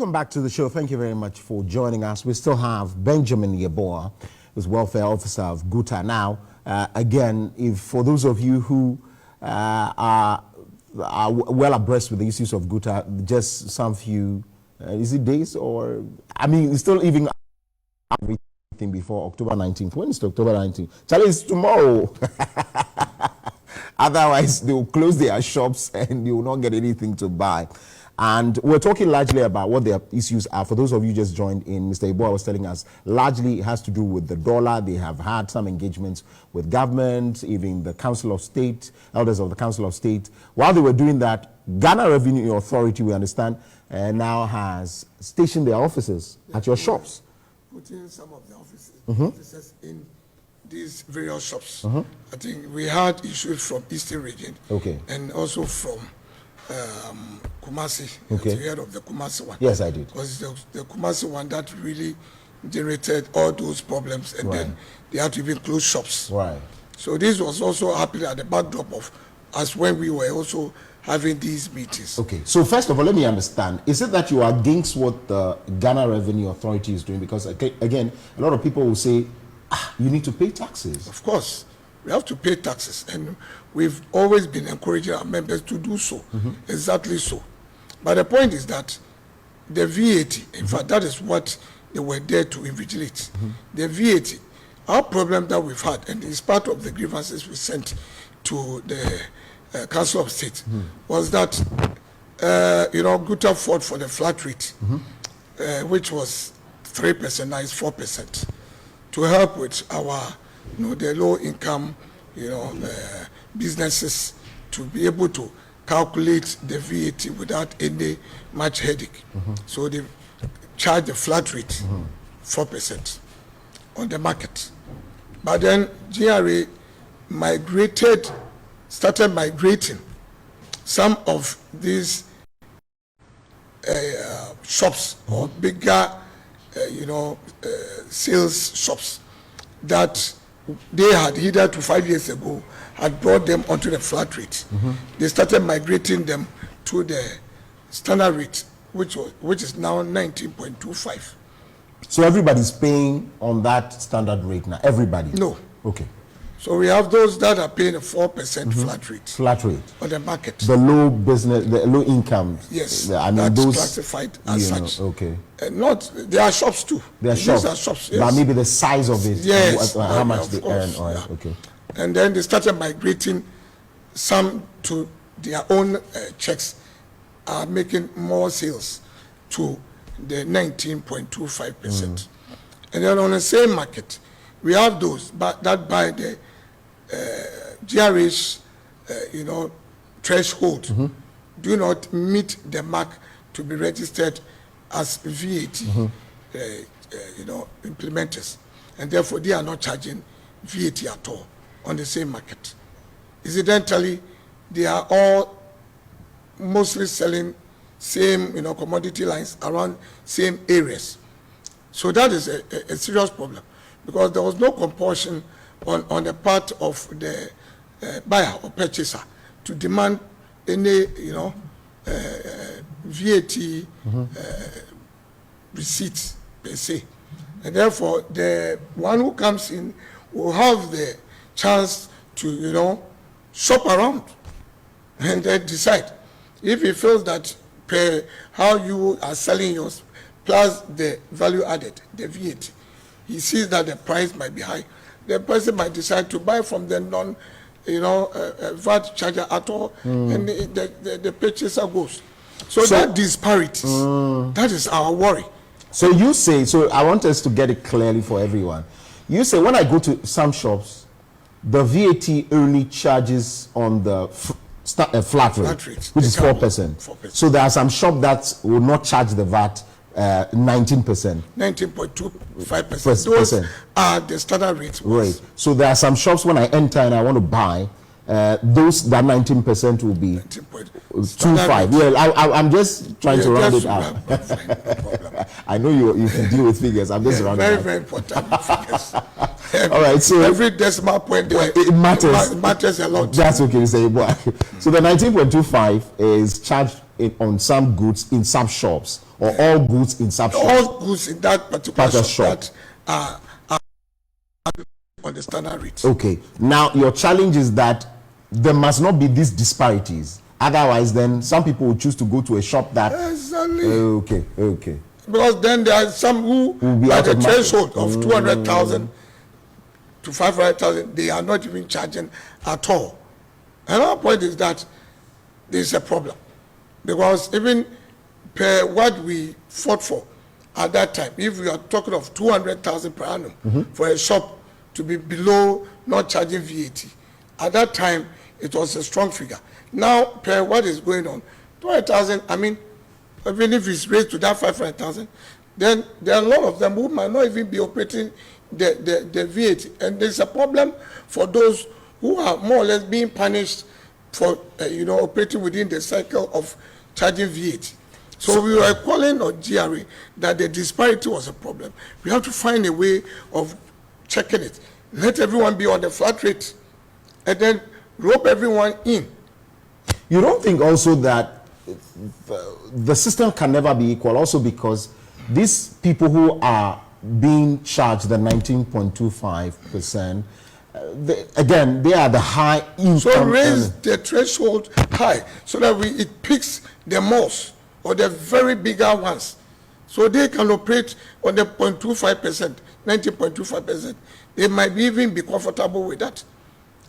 Welcome back to the show. Thank you very much for joining us. We still have Benjamin Yeboah, who's welfare officer of Guta. Now, again, if for those of you who are well abreast with the issues of Guta, just some few, is it days or, I mean, it's still even everything before October 19th. When is October 19th? Charlie, it's tomorrow. Otherwise, they will close their shops and you will not get anything to buy. And we're talking largely about what their issues are. For those of you just joined in, Mr. Yeboah was telling us largely it has to do with the dollar. They have had some engagements with government, even the Council of State, elders of the Council of State. While they were doing that, Ghana Revenue Authority, we understand, now has stationed their offices at your shops. Putting some of the offices in these various shops. I think we had issues from Eastern region and also from Kumasi. You heard of the Kumasi one? Yes, I did. Because the Kumasi one that really generated all those problems, and then they had to even close shops. Right. So this was also happening at the backdrop of us when we were also having these meetings. Okay. So first of all, let me understand. Is it that you are against what the Ghana Revenue Authority is doing? Because again, a lot of people will say, you need to pay taxes. Of course. We have to pay taxes, and we've always been encouraging our members to do so. Exactly so. But the point is that the VAT, in fact, that is what they were there to invigilate. The VAT, our problem that we've had, and it's part of the grievances we sent to the Council of State, was that, Guta fought for the flat rate, which was 3%, now it's 4%, to help with our the low income, businesses to be able to calculate the VAT without any much headache. So they charge the flat rate, 4% on the market. But then GRA started migrating some of these shops or bigger, sales shops that they had hitherto 5 years ago had brought them onto the flat rate. They started migrating them to the standard rate, which is now 19.25. So everybody's paying on that standard rate now? Everybody? No. Okay. So we have those that are paying a 4% flat rate. Flat rate. On the market. The low business, the low income. Yes. That's those classified as such. Okay. There are shops too. There are shops. These are shops, yes. But maybe the size of it. Yes. How much they earn. Okay. And then they started migrating some to their own checks, are making more sales to the 19.25%. And then on the same market, we have those that buy the GRA's, threshold, do not meet the mark to be registered as VAT, implementers, and therefore they are not charging VAT at all on the same market. Incidentally, they are all mostly selling same, commodity lines around same areas. So that is a serious problem, because there was no compulsion on the part of the buyer or purchaser to demand any, VAT receipts per se. And therefore, the one who comes in will have the chance to, shop around and then decide. If he feels that per how you are selling yours, plus the value added, the VAT, he sees that the price might be high, the person might decide to buy from the non, VAT charger at all, and the purchaser goes. So that disparity, that is our worry. So you say, so I want us to get it clearly for everyone. You say when I go to some shops, the VAT only charges on the flat rate, which is 4%. So there are some shops that will not charge the VAT 19%. 19.25%. Those are the standard rates. Right. So there are some shops when I enter and I want to buy, that 19% will be 19.25. Yeah, I'm just trying to round it out. I know you can deal with figures. I'm just rounding it out. Very important figures. All right. So every decimal point it matters. It matters a lot. That's okay. Say, boy. So the 19.25 is charged on some goods in some shops, or all goods in some shops? All goods in that particular shop that are on the standard rate. Okay. Now, your challenge is that there must not be these disparities. Otherwise, then some people will choose to go to a shop that. Exactly. Okay. Because then there are some who at the threshold of 200,000 to 500,000, they are not even charging at all. Another point is that there is a problem, because even per what we fought for at that time, if we are talking of 200,000 per annum for a shop to be below not charging VAT, at that time it was a strong figure. Now, per what is going on, 200,000, I mean, even if it's raised to that 500,000, then there are a lot of them who might not even be operating the VAT. And there's a problem for those who are more or less being punished for, operating within the cycle of charging VAT. So we were calling on GRA that the disparity was a problem. We have to find a way of checking it. Let everyone be on the flat rate and then rope everyone in. You don't think also that the system can never be equal, also because these people who are being charged the 19.25%, again, they are the high income. So raise the threshold high so that it picks the most or the very bigger ones, so they can operate on the 0.25%, 19.25%. They might even be comfortable with that,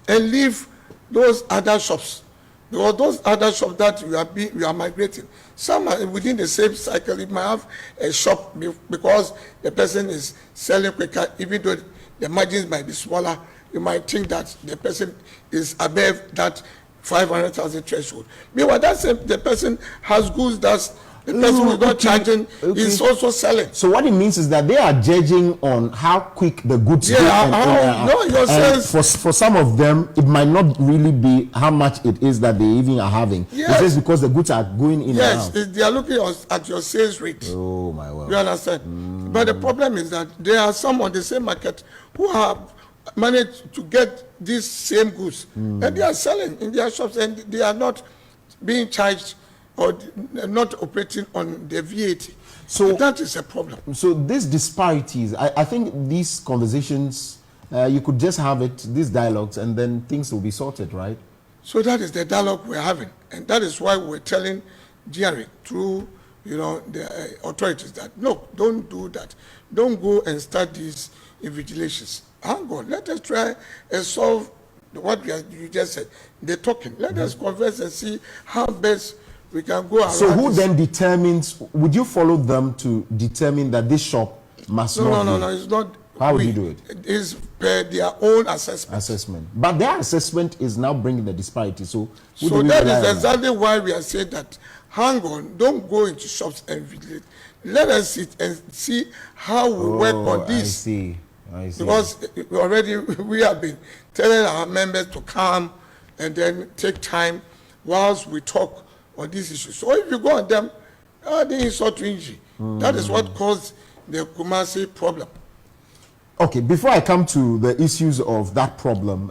and leave those other shops. Because those other shops that you are migrating, some are within the same cycle. You might have a shop because the person is selling quicker, even though the margins might be smaller. You might think that the person is above that 500,000 threshold. Meanwhile, the person has goods that's the person who's not charging is also selling. So what it means is that they are judging on how quick the goods go. For some of them, it might not really be how much it is that they even are having. Yes. It's just because the goods are going in and out. Yes, they are looking at your sales rate. Oh my word. You understand? But the problem is that there are some on the same market who have managed to get these same goods and they are selling in their shops, and they are not being charged or not operating on the VAT. So that is a problem. So these disparities, I think these conversations, you could just have these dialogues, and then things will be sorted, right? So that is the dialogue we're having, and that is why we're telling GRA through the authorities that, look, don't do that. Don't go and start these invigilations. Hang on, let us try and solve what you just said, the talking. Let us converse and see how best we can go around. So who then determines, would you follow them to determine that this shop must not No, it's not. How would you do it? It is per their own assessment. But their assessment is now bringing the disparity. So that is exactly why we are saying that, hang on, don't go into shops and vigilate. Let us sit and see how we work on this. I see. Because already we have been telling our members to come and then take time whilst we talk on this issue. So if you go on them, they insult to injury. That is what caused the Kumasi problem. Okay, before I come to the issues of that problem,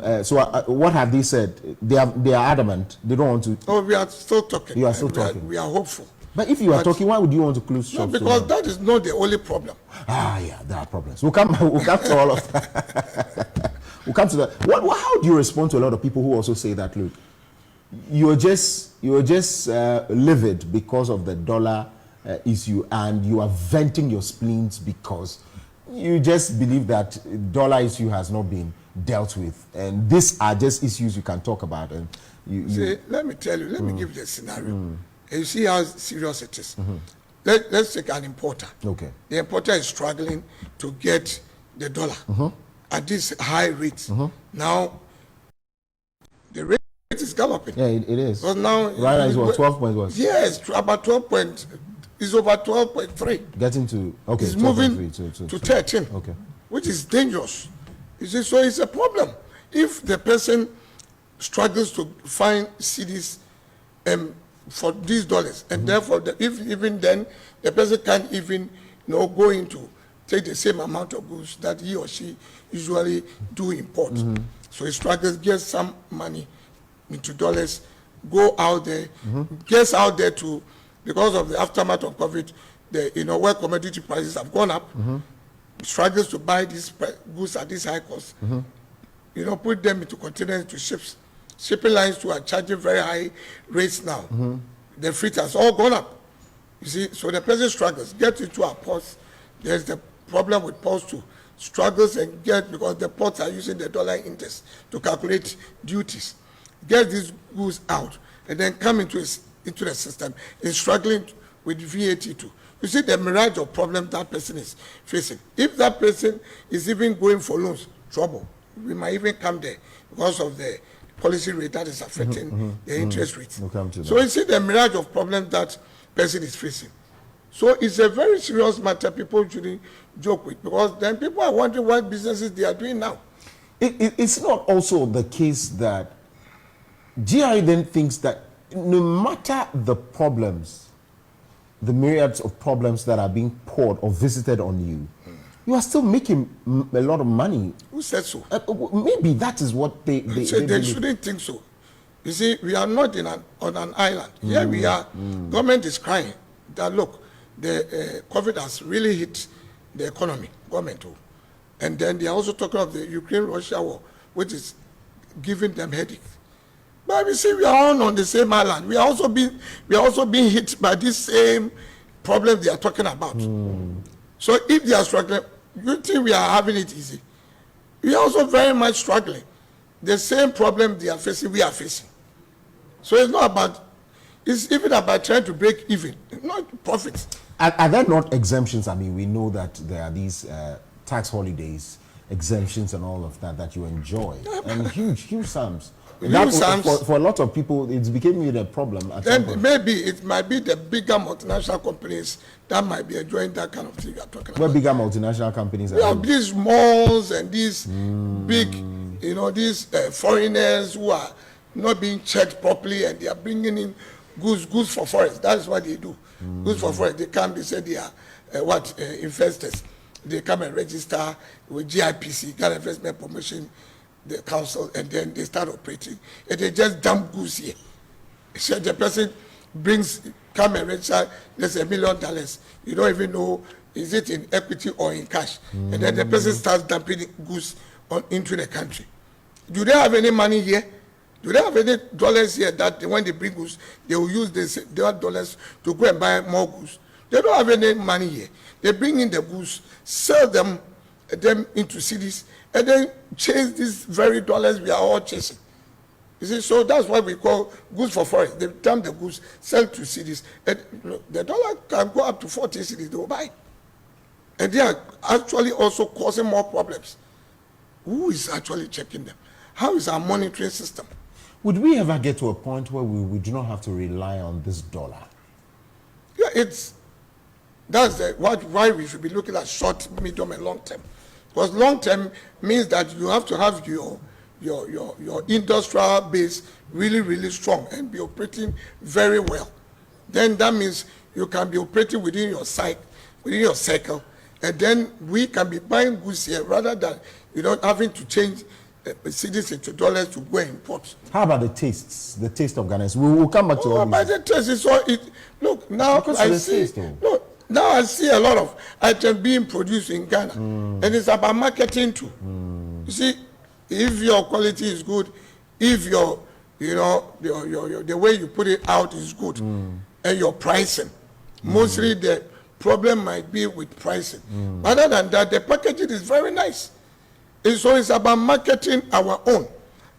what have they said? They are adamant. They don't want to. Oh, we are still talking. You are still talking. We are hopeful. But if you are talking, why would you want to close shops? No, because that is not the only problem. Yeah, there are problems. We'll come to all of that. We'll come to that. How do you respond to a lot of people who also say that, look, you're just livid because of the dollar issue, and you are venting your spleens because you just believe that dollar issue has not been dealt with, and these are just issues you can talk about. And See, let me tell you, let me give you a scenario. And you see how serious it is. Let's take an importer. Okay. The importer is struggling to get the dollar at this high rate. Now, the rate is galloping. Yeah, it is. But now, right now, it's what, 12 points was? Yes, about 12 point. It's over 12.3. Getting to, okay, it's moving to 13, okay, which is dangerous. You see, so it's a problem. If the person struggles to find CDs for these dollars, and therefore, if even then, the person can't even go into take the same amount of goods that he or she usually do import. So he struggles, gets some money into dollars, go out there, gets out there to, because of the aftermath of COVID, where commodity prices have gone up, struggles to buy these goods at this high cost, put them into containers to ships. Shipping lines too are charging very high rates now. The freight has all gone up. You see, so the person struggles, get into our ports. There's the problem with ports too. Struggles and because the ports are using the dollar index to calculate duties. Get these goods out and then come into the system is struggling with VAT too. You see the mirage of problems that person is facing. If that person is even going for loans, trouble. We might even come there because of the policy rate that is affecting the interest rates. So you see the mirage of problems that person is facing. So it's a very serious matter people shouldn't joke with, because then people are wondering what businesses they are doing now. It's not also the case that GI then thinks that no matter the problems, the myriads of problems that are being poured or visited on you, you are still making a lot of money. Who said so? Maybe that is what they shouldn't think so. You see, we are not on an island. Here we are. Government is crying that, look, the COVID has really hit the economy, government too. And then they are also talking of the Ukraine-Russia war, which is giving them headache. But we see we are all on the same island. We are also being hit by this same problem they are talking about. So if they are struggling, you think we are having it easy? We are also very much struggling. The same problem they are facing, we are facing. So it's not about, it's even about trying to break even, not profits. Are there not exemptions? I mean, we know that there are these tax holidays, exemptions and all of that you enjoy, and huge sums. For a lot of people, it's becoming a problem. Then maybe it might be the bigger multinational companies that might be enjoying that kind of thing you are talking about. What bigger multinational companies? We have these malls and these big, these foreigners who are not being checked properly, and they are bringing in goods for foreign. That's what they do. Goods for foreign. They come, they say they are investors. They come and register with GIPC, Ghana Investment Promotion, the council, and then they start operating. And they just dump goods here. So the person come and register, there's $1 million. You don't even know, is it in equity or in cash? And then the person starts dumping goods into the country. Do they have any money here? Do they have any dollars here that when they bring goods, they will use their dollars to go and buy more goods? They don't have any money here. They bring in the goods, sell them into cities, and then chase these very dollars we are all chasing. You see, so that's why we call goods for foreign. They dump the goods, sell to cities, and the dollar can go up to 40 cities they will buy. And they are actually also causing more problems. Who is actually checking them? How is our monitoring system? Would we ever get to a point where we do not have to rely on this dollar? Yeah, that's why we should be looking at short, medium, and long term. Because long term means that you have to have your industrial base really, really strong and be operating very well. Then that means you can be operating within your circle, and then we can be buying goods here rather than having to change cities into dollars to go and import. How about the taste of Ghana? We will come back to all this. The taste is all look now. Now I see a lot of items being produced in Ghana, and it's about marketing too. You see, if your quality is good, if your the way you put it out is good, and your pricing, mostly the problem might be with pricing. Other than that, the packaging is very nice. And so it's about marketing our own.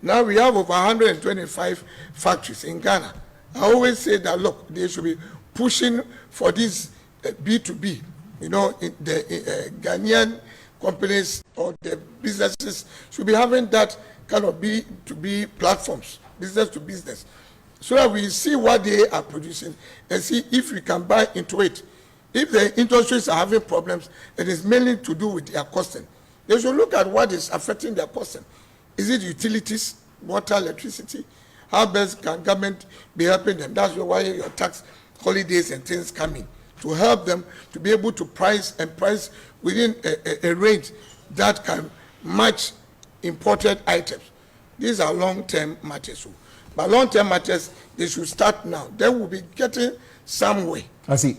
Now we have over 125 factories in Ghana. I always say that, look, they should be pushing for this B2B. The Ghanaian companies or the businesses should be having that kind of B2B platforms, business to business, so that we see what they are producing and see if we can buy into it. If the industries are having problems, it is mainly to do with their costing. They should look at what is affecting their costing. Is it utilities, water, electricity? How best can government be helping them? That's why your tax holidays and things come in, to help them to be able to price within a range that can match imported items. These are long-term matters. But long-term matters, they should start now. Then we'll be getting somewhere. I see.